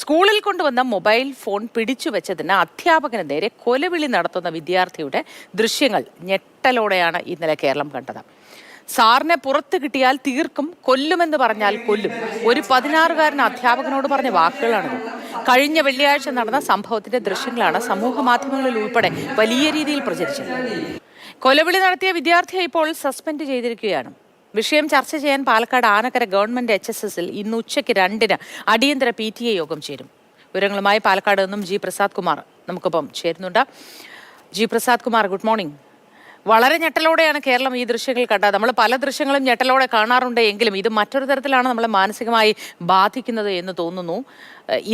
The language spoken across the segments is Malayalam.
സ്കൂളിൽ കൊണ്ടുവന്ന മൊബൈൽ ഫോൺ പിടിച്ചുവെച്ചതിന് അധ്യാപകന് നേരെ കൊലവിളി നടത്തുന്ന വിദ്യാർത്ഥിയുടെ ദൃശ്യങ്ങൾ ഞെട്ടലോടെയാണ് ഇന്നലെ കേരളം കണ്ടത്. സാറിനെ പുറത്ത് കിട്ടിയാൽ തീർക്കും, കൊല്ലുമെന്ന് പറഞ്ഞാൽ കൊല്ലും. ഒരു 16-കാരൻ അധ്യാപകനോട് പറഞ്ഞ വാക്കുകളാണിത്. കഴിഞ്ഞ വെള്ളിയാഴ്ച നടന്ന സംഭവത്തിന്റെ ദൃശ്യങ്ങളാണ് സമൂഹ മാധ്യമങ്ങളിൽ ഉൾപ്പെടെ വലിയ രീതിയിൽ പ്രചരിച്ചത്. കൊലവിളി നടത്തിയ വിദ്യാർത്ഥിയെ ഇപ്പോൾ സസ്പെൻഡ് ചെയ്തിരിക്കുകയാണ്. വിഷയം ചർച്ച ചെയ്യാൻ പാലക്കാട് ആനക്കര ഗവൺമെന്റ് HSSൽ ഇന്ന് ഉച്ചയ്ക്ക് 2-ന് അടിയന്തര PTA യോഗം ചേരും. വിവരങ്ങളുമായി പാലക്കാട് നിന്നും ജി പ്രസാദ് കുമാർ നമുക്കൊപ്പം ചേരുന്നുണ്ട്. G Prasad Kumar, good morning. വളരെ ഞെട്ടലോടെയാണ് കേരളം ഈ ദൃശ്യങ്ങൾ കണ്ടത്. നമ്മൾ പല ദൃശ്യങ്ങളും ഞെട്ടലോടെ കാണാറുണ്ട് എങ്കിലും ഇത് മറ്റൊരു തരത്തിലാണ് നമ്മളെ മാനസികമായി ബാധിക്കുന്നത് എന്ന് തോന്നുന്നു.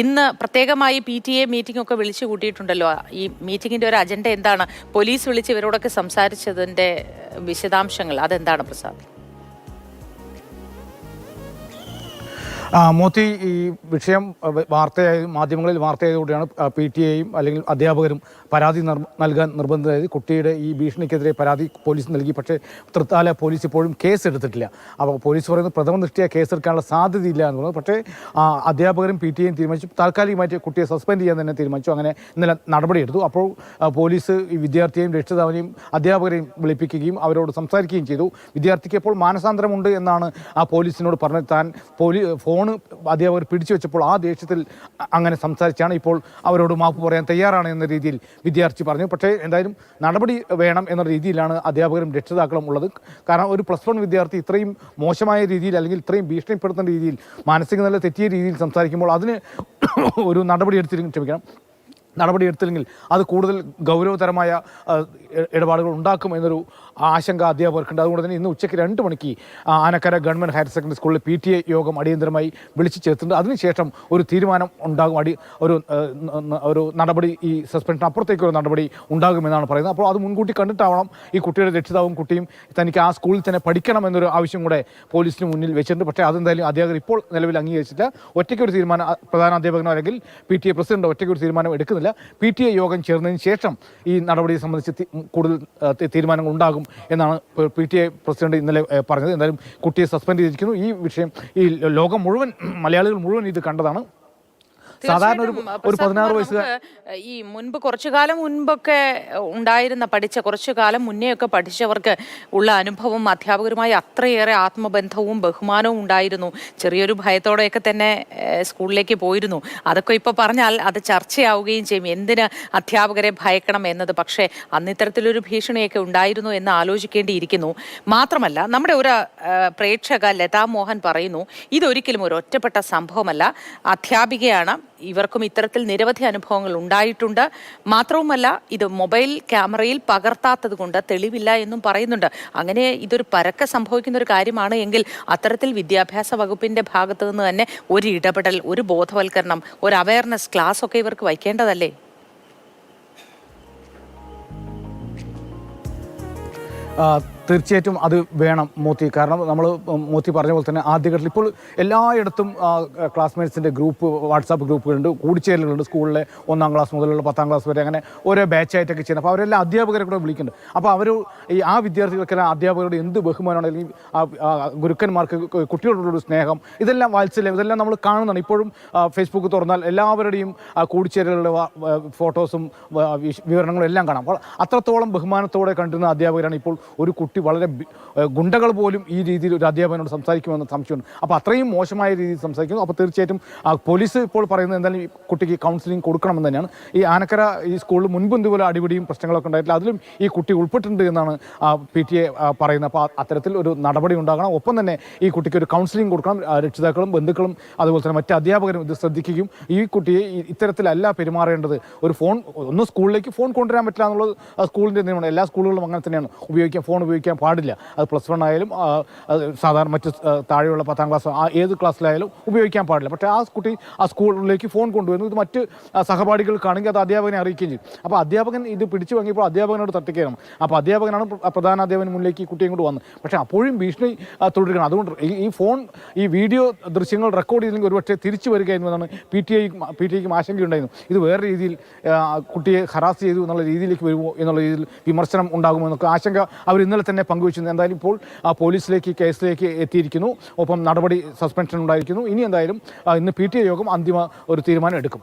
ഇന്ന് പ്രത്യേകമായി PTA മീറ്റിംഗ് ഒക്കെ വിളിച്ചു കൂട്ടിയിട്ടുണ്ടല്ലോ. ഈ മീറ്റിംഗിന്റെ ഒരു അജണ്ട എന്താണ്? പോലീസ് വിളിച്ച് ഇവരോടൊക്കെ സംസാരിച്ചതിന്റെ വിശദാംശങ്ങൾ അതെന്താണ് പ്രസാദ്? മോത്തി, ഈ വിഷയം മാധ്യമങ്ങളിൽ വാർത്തയായതോടെയാണ് PTA-യും അല്ലെങ്കിൽ അധ്യാപകരും പരാതി നൽകാൻ നിർബന്ധിതരായത്. കുട്ടിയുടെ ഈ ഭീഷണിക്കെതിരെ പരാതി പോലീസ് നൽകി. പക്ഷേ തൃത്താല പോലീസ് ഇപ്പോഴും കേസ് എടുത്തിട്ടില്ല. അപ്പോൾ പോലീസ് പറയുന്നത് പ്രഥമ ദൃഷ്ടിയ കേസെടുക്കാനുള്ള സാധ്യതയില്ല എന്ന് പറയുന്നത്. പക്ഷേ അധ്യാപകരും PTA-യും തീരുമാനിച്ചു താൽക്കാലികമായിട്ട് കുട്ടിയെ സസ്പെൻഡ് ചെയ്യാൻ തന്നെ തീരുമാനിച്ചു. അങ്ങനെ ഇന്നലെ നടപടിയെടുത്തു. അപ്പോൾ പോലീസ് ഈ വിദ്യാർത്ഥിയെയും രക്ഷിതാവിനെയും അധ്യാപകരെയും വിളിപ്പിക്കുകയും അവരോട് സംസാരിക്കുകയും ചെയ്തു. വിദ്യാർത്ഥിക്ക് ഇപ്പോൾ മാനസാന്തരമുണ്ട് എന്നാണ് പോലീസിനോട് പറഞ്ഞത്. താൻ ഫോൺ അധ്യാപകർ പിടിച്ചു വെച്ചപ്പോൾ ആ ദേഷ്യത്തിൽ അങ്ങനെ സംസാരിച്ചാണ്. ഇപ്പോൾ അവരോട് മാപ്പ് പറയാൻ തയ്യാറാണ് എന്ന രീതിയിൽ വിദ്യാർത്ഥി പറഞ്ഞു. പക്ഷേ എന്തായാലും നടപടി വേണം എന്ന രീതിയിലാണ് അധ്യാപകരും രക്ഷിതാക്കളും ഉള്ളത്. കാരണം ഒരു +1 വിദ്യാർത്ഥി ഇത്രയും മോശമായ രീതിയിൽ അല്ലെങ്കിൽ ഇത്രയും ഭീഷണിപ്പെടുത്തുന്ന രീതിയിൽ മാനസിക നില തെറ്റിയ രീതിയിൽ സംസാരിക്കുമ്പോൾ അതിന് ഒരു നടപടിയെടുത്തില്ലെങ്കിൽ അത് കൂടുതൽ ഗൗരവതരമായ ഇടപാടുകൾ ഉണ്ടാക്കും എന്നൊരു ആശങ്ക അധ്യാപകർക്കുണ്ട്. അതുകൊണ്ട് തന്നെ ഇന്ന് ഉച്ചയ്ക്ക് 2 മണിക്ക് ആനക്കര ഗവൺമെൻറ് ഹയർ സെക്കൻഡറി സ്കൂളിലെ PTA യോഗം അടിയന്തരമായി വിളിച്ചു ചേർത്തിട്ടുണ്ട്. അതിനുശേഷം ഒരു തീരുമാനം ഉണ്ടാകും. ഒരു നടപടി, ഈ സസ്പെൻഷൻ അപ്പുറത്തേക്ക് ഒരു നടപടി ഉണ്ടാകുമെന്നാണ് പറയുന്നത്. അപ്പോൾ അത് മുൻകൂട്ടി കണ്ടിട്ടാവണം ഈ കുട്ടിയുടെ രക്ഷിതാവും കുട്ടിയും തനിക്ക് ആ സ്കൂളിൽ തന്നെ പഠിക്കണം എന്നൊരു ആവശ്യം കൂടെ പോലീസിന് മുന്നിൽ വെച്ചിട്ടുണ്ട്. പക്ഷേ അതെന്തായാലും അധ്യാപകർ ഇപ്പോൾ നിലവിൽ അംഗീകരിച്ചില്ല. ഒറ്റയ്ക്കൊരു തീരുമാനം പ്രധാന അധ്യാപകനോ അല്ലെങ്കിൽ PTA പ്രസിഡന്റോ ഒറ്റയ്ക്കൊരു തീരുമാനം എടുക്കുന്നില്ല. PTA യോഗം ചേർന്നതിന് ശേഷം ഈ നടപടിയെ സംബന്ധിച്ച് കൂടുതൽ തീരുമാനങ്ങൾ ഉണ്ടാകും എന്നാണ് PTA പ്രസിഡന്റ് ഇന്നലെ പറഞ്ഞത്. എന്തായാലും കുട്ടിയെ സസ്പെൻഡ് ചെയ്തിരിക്കുന്നു. ഈ വിഷയം ഈ ലോകം മുഴുവൻ, മലയാളികൾ മുഴുവൻ ഇത് കണ്ടതാണ്. സാധാരണ ഒരു 16 വയസ്സുകാർ ഈ മുൻപ് കുറച്ചു കാലം മുൻപൊക്കെ ഉണ്ടായിരുന്ന കുറച്ചു കാലം മുന്നേയൊക്കെ പഠിച്ചവർക്ക് ഉള്ള അനുഭവം അധ്യാപകരുമായി അത്രയേറെ ആത്മബന്ധവും ബഹുമാനവും ഉണ്ടായിരുന്നു. ചെറിയൊരു ഭയത്തോടെയൊക്കെ തന്നെ സ്കൂളിലേക്ക് പോയിരുന്നു. അതൊക്കെ ഇപ്പോൾ പറഞ്ഞാൽ അത് ചർച്ചയാവുകയും ചെയ്യും, എന്തിന് അധ്യാപകരെ ഭയക്കണം എന്നത്. പക്ഷേ അന്ന് ഇത്തരത്തിലൊരു ഭീഷണിയൊക്കെ ഉണ്ടായിരുന്നു എന്ന് ആലോചിക്കേണ്ടിയിരിക്കുന്നു. മാത്രമല്ല, നമ്മുടെ ഒരു പ്രേക്ഷക ലതാ മോഹൻ പറയുന്നു, ഇതൊരിക്കലും ഒരു ഒറ്റപ്പെട്ട സംഭവമല്ല, അധ്യാപികയാണ്, ഇവർക്കും ഇത്തരത്തിൽ നിരവധി അനുഭവങ്ങൾ ഉണ്ടായിട്ടുണ്ട്. മാത്രവുമല്ല, ഇത് മൊബൈൽ ക്യാമറയിൽ പകർത്താത്തത് കൊണ്ട് തെളിവില്ല എന്നും പറയുന്നുണ്ട്. അങ്ങനെ ഇതൊരു പരക്കെ സംഭവിക്കുന്ന ഒരു കാര്യമാണ് എങ്കിൽ അത്തരത്തിൽ വിദ്യാഭ്യാസ വകുപ്പിന്റെ ഭാഗത്തു നിന്ന് തന്നെ ഒരു ഇടപെടൽ, ഒരു ബോധവൽക്കരണം, ഒരു അവയർനെസ് ക്ലാസ് ഒക്കെ ഇവർക്ക് വയ്ക്കേണ്ടതല്ലേ? തീർച്ചയായിട്ടും അത് വേണം മോത്തി. കാരണം നമ്മൾ മോത്തി പറഞ്ഞ പോലെ തന്നെ ആദ്യഘട്ടത്തിൽ ഇപ്പോൾ എല്ലായിടത്തും ക്ലാസ്മേറ്റ്സിൻ്റെ വാട്സാപ്പ് ഗ്രൂപ്പുകളുണ്ട്, കൂടിച്ചേരലുകളുണ്ട്. സ്കൂളിലെ 1-ാം ക്ലാസ് മുതലുള്ള 10-ാം ക്ലാസ് വരെ അങ്ങനെ ഓരോ ബാച്ചായിട്ടൊക്കെ ചെയ്യുന്നത്. അപ്പോൾ അവരെല്ലാം അധ്യാപകരെ കൂടെ വിളിക്കുന്നുണ്ട്. അപ്പോൾ ആ വിദ്യാർത്ഥികൾക്കെല്ലാം അധ്യാപകരോട് എന്ത് ബഹുമാനമാണ്, അല്ലെങ്കിൽ ഗുരുക്കന്മാർക്ക് കുട്ടികളോടൊരു സ്നേഹം, ഇതെല്ലാം വാത്സല്യം, ഇതെല്ലാം നമ്മൾ കാണുന്നതാണ്. ഇപ്പോഴും ഫേസ്ബുക്ക് തുറന്നാൽ എല്ലാവരുടെയും കൂടിച്ചേരലുകളുടെ ഫോട്ടോസും വിവരണങ്ങളും എല്ലാം കാണാം. അപ്പോൾ അത്രത്തോളം ബഹുമാനത്തോടെ കണ്ടിരുന്ന അധ്യാപകരാണ് ഇപ്പോൾ ഒരു കുട്ടി വളരെ ഗുണ്ടകൾ പോലും ഈ രീതിയിൽ ഒരു അധ്യാപകനോട് സംസാരിക്കുമെന്ന് സംശയമുണ്ട്. അപ്പോൾ അത്രയും മോശമായ രീതിയിൽ സംസാരിക്കുന്നു. അപ്പോൾ തീർച്ചയായിട്ടും പോലീസ് ഇപ്പോൾ പറയുന്നത് എന്തായാലും ഈ കുട്ടിക്ക് കൗൺസിലിംഗ് കൊടുക്കണമെന്ന് തന്നെയാണ്. ഈ ആനക്കര ഈ സ്കൂളിൽ മുൻപ് ഇതുപോലെ അടിപിടിയും പ്രശ്നങ്ങളൊക്കെ ഉണ്ടായിട്ടില്ല, അതിലും ഈ കുട്ടി ഉൾപ്പെട്ടിട്ടുണ്ട് എന്നാണ് PTA പറയുന്നത്. അപ്പോൾ അത്തരത്തിൽ ഒരു നടപടി ഉണ്ടാകണം. ഒപ്പം തന്നെ ഈ കുട്ടിക്ക് ഒരു കൗൺസിലിംഗ് കൊടുക്കണം. രക്ഷിതാക്കളും ബന്ധുക്കളും അതുപോലെ തന്നെ മറ്റ് അധ്യാപകരും ഇത് ശ്രദ്ധിക്കുകയും ഈ കുട്ടിയെ ഇത്തരത്തിലല്ല പെരുമാറേണ്ടത്. ഒരു ഫോൺ സ്കൂളിലേക്ക് ഫോൺ കൊണ്ടുവരാൻ പറ്റില്ല എന്നുള്ളത് സ്കൂളിൻ്റെ നിയമമാണ്. എല്ലാ സ്കൂളുകളും അങ്ങനെ തന്നെയാണ്. ഫോൺ ഉപയോഗിക്കാൻ പാടില്ല. അത് +1 ആയാലും സാധാരണ മറ്റ് താഴെയുള്ള 10-ാം ക്ലാസ് ഏത് ക്ലാസ്സിലായാലും ഉപയോഗിക്കാൻ പാടില്ല. പക്ഷേ ആ കുട്ടി ആ സ്കൂളിലേക്ക് ഫോൺ കൊണ്ടുവരുന്നു. ഇത് മറ്റ് സഹപാഠികൾക്കാണെങ്കിൽ അത് അധ്യാപകനെ അറിയിക്കുകയും ചെയ്യും. അപ്പോൾ അധ്യാപകൻ ഇത് പിടിച്ചു വാങ്ങിയപ്പോൾ അധ്യാപകനോട് തട്ടിക്കയറണം. അപ്പോൾ അധ്യാപകനാണ് പ്രധാന അധ്യാപകന് മുന്നിലേക്ക് ഈ കുട്ടിയും കൊണ്ട് വന്നത്. പക്ഷേ അപ്പോഴും ഭീഷണി തുടരുകയാണ്. അതുകൊണ്ട് ഈ വീഡിയോ ദൃശ്യങ്ങൾ റെക്കോർഡ് ചെയ്തെങ്കിൽ ഒരുപക്ഷെ തിരിച്ചു വരികയെന്നതാണ് PTA-യ്ക്കും ആശങ്കയുണ്ടായിരുന്നു. ഇത് വേറെ രീതിയിൽ കുട്ടിയെ ഹറാസ് ചെയ്തു എന്നുള്ള രീതിയിലേക്ക് വരുമോ എന്നുള്ള രീതിയിൽ വിമർശനം ഉണ്ടാകുമോ എന്നൊക്കെ ആശങ്ക അവർ ഇന്നലെ തന്നെ പങ്കുവച്ചു. എന്തായാലും ഇപ്പോൾ പോലീസിലേക്ക് കേസിലേക്ക് എത്തിയിരിക്കുന്നു. ഒപ്പം നടപടി സസ്പെൻഷൻ ഉണ്ടായിരിക്കുന്നു. ഇനി എന്തായാലും ഇന്ന് PTA യോഗം അന്തിമ ഒരു തീരുമാനം എടുക്കും.